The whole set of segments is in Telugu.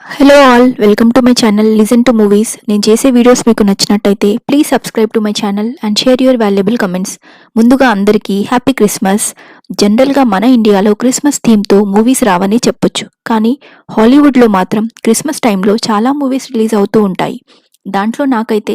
Hello all, welcome to my channel listen to movies. నేను చేసే వీడియోస్ మీకు నచ్చినట్టయితే please subscribe to my channel and share your valuable comments. ముందుగా అందరికీ హ్యాపీ క్రిస్మస్. జనరల్గా మన ఇండియాలో క్రిస్మస్ థీమ్తో మూవీస్ రావని చెప్పొచ్చు, కానీ హాలీవుడ్లో మాత్రం క్రిస్మస్ టైంలో చాలా మూవీస్ రిలీజ్ అవుతూ ఉంటాయి. దాంట్లో నాకైతే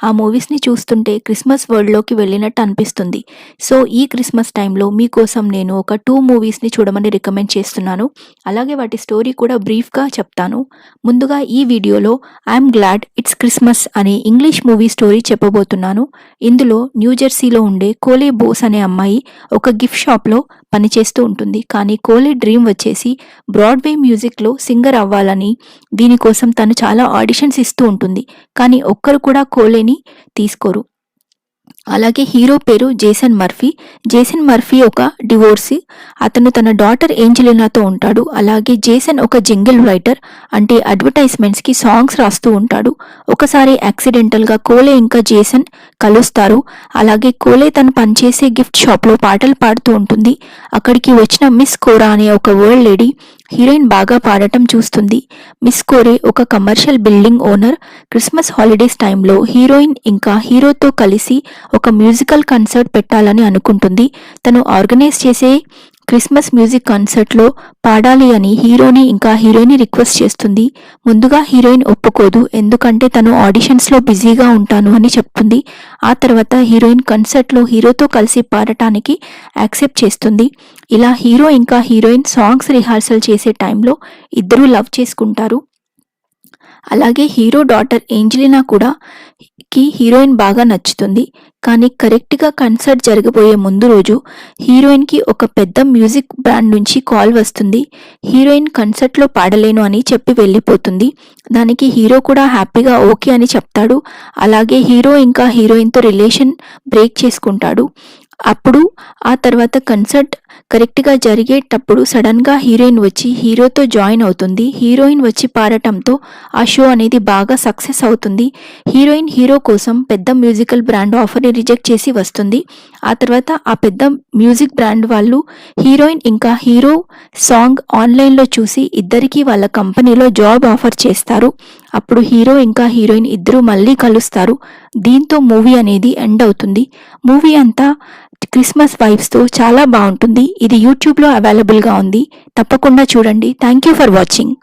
ఆ మూవీస్ని చూస్తుంటే క్రిస్మస్ వరల్డ్లోకి వెళ్ళినట్టు అనిపిస్తుంది. సో ఈ క్రిస్మస్ టైంలో మీకోసం నేను ఒక 2 మూవీస్ని చూడమని రికమెండ్ చేస్తున్నాను. అలాగే వాటి స్టోరీ కూడా బ్రీఫ్గా చెప్తాను. ముందుగా ఈ వీడియోలో ఐఎమ్ గ్లాడ్ ఇట్స్ క్రిస్మస్ అనే ఇంగ్లీష్ మూవీ స్టోరీ చెప్పబోతున్నాను. ఇందులో న్యూజెర్సీలో ఉండే కోలే బోస్ అనే అమ్మాయి ఒక గిఫ్ట్ షాప్లో పనిచేస్తూ ఉంటుంది. కానీ కోలే డ్రీమ్ వచ్చేసి బ్రాడ్వే మ్యూజిక్లో సింగర్ అవ్వాలని. దీనికోసం తను చాలా ఆడిషన్స్ ఇస్తూ ఉంటుంది, కానీ ఒక్కరు కూడా కోలేని తీసుకోరు. అలాగే హీరో పేరు జేసన్ మర్ఫీ. జేసన్ మర్ఫీ ఒక డివోర్సీ. అతను తన డాటర్ ఏంజెలినాతో ఉంటాడు. అలాగే జేసన్ ఒక జింగిల్ రైటర్, అంటే అడ్వర్టైజ్మెంట్స్కి సాంగ్స్ రాస్తూ ఉంటాడు. ఒకసారి యాక్సిడెంటల్గా కోలే ఇంకా జేసన్ కలుస్తారు. అలాగే కోలే తను పనిచేసే గిఫ్ట్ షాప్లో పాటలు పాడుతూ ఉంటుంది. అక్కడికి వచ్చిన మిస్ కోరా అనే ఒక వరల్డ్ లేడీ హీరోయిన్ బాగా పాడటం చూస్తుంది. మిస్ కోరే ఒక commercial building owner. Christmas holidays టైంలో హీరోయిన్ ఇంకా హీరోతో కలిసి ఒక మ్యూజికల్ కన్సర్ట్ పెట్టాలని అనుకుంటుంది. తను ఆర్గనైజ్ చేసే క్రిస్మస్ మ్యూజిక్ కన్సర్ట్లో పాడాలి అని హీరోని ఇంకా హీరోయిన్ రిక్వెస్ట్ చేస్తుంది. ముందుగా హీరోయిన్ ఒప్పుకోదు, ఎందుకంటే తను ఆడిషన్స్లో బిజీగా ఉంటాను అని చెప్తుంది. ఆ తర్వాత హీరోయిన్ కన్సర్ట్లో హీరోతో కలిసి పాడటానికి యాక్సెప్ట్ చేస్తుంది. ఇలా హీరో ఇంకా హీరోయిన్ సాంగ్స్ రిహార్సల్ చేసే టైంలో ఇద్దరూ లవ్ చేసుకుంటారు. అలాగే హీరో డాటర్ ఏంజెలినా కూడా హీరోయిన్ బాగా నచ్చుతుంది. కానీ కరెక్ట్గా కన్సర్ట్ జరగబోయే ముందు రోజు హీరోయిన్కి ఒక పెద్ద మ్యూజిక్ బ్రాండ్ నుంచి కాల్ వస్తుంది. హీరోయిన్ కన్సర్ట్లో పాడలేను అని చెప్పి వెళ్ళిపోతుంది. దానికి హీరో కూడా హ్యాపీగా ఓకే అని చెప్తాడు. అలాగే హీరో ఇంకా హీరోయిన్తో రిలేషన్ బ్రేక్ చేసుకుంటాడు. అప్పుడు ఆ తర్వాత కన్సర్ట్ కరెక్ట్గా జరిగేటప్పుడు సడన్గా హీరోయిన్ వచ్చి హీరోతో జాయిన్ అవుతుంది. హీరోయిన్ వచ్చి పాడటంతో ఆ షో అనేది బాగా సక్సెస్ అవుతుంది. హీరోయిన్ హీరో కోసం పెద్ద మ్యూజికల్ బ్రాండ్ ఆఫర్ని రిజెక్ట్ చేసి వస్తుంది. ఆ తర్వాత ఆ పెద్ద మ్యూజిక్ బ్రాండ్ వాళ్ళు హీరోయిన్ ఇంకా హీరో సాంగ్ ఆన్లైన్లో చూసి ఇద్దరికీ వాళ్ళ కంపెనీలో జాబ్ ఆఫర్ చేస్తారు. అప్పుడు హీరో ఇంకా హీరోయిన్ ఇద్దరు మళ్ళీ కలుస్తారు. దీంతో మూవీ అనేది ఎండ్ అవుతుంది. మూవీ అంతా క్రిస్మస్ వైబ్స్తో చాలా బాగుంటుంది. ఇది యూట్యూబ్లో అవైలబుల్గా ఉంది, తప్పకుండా చూడండి. Thank you for watching.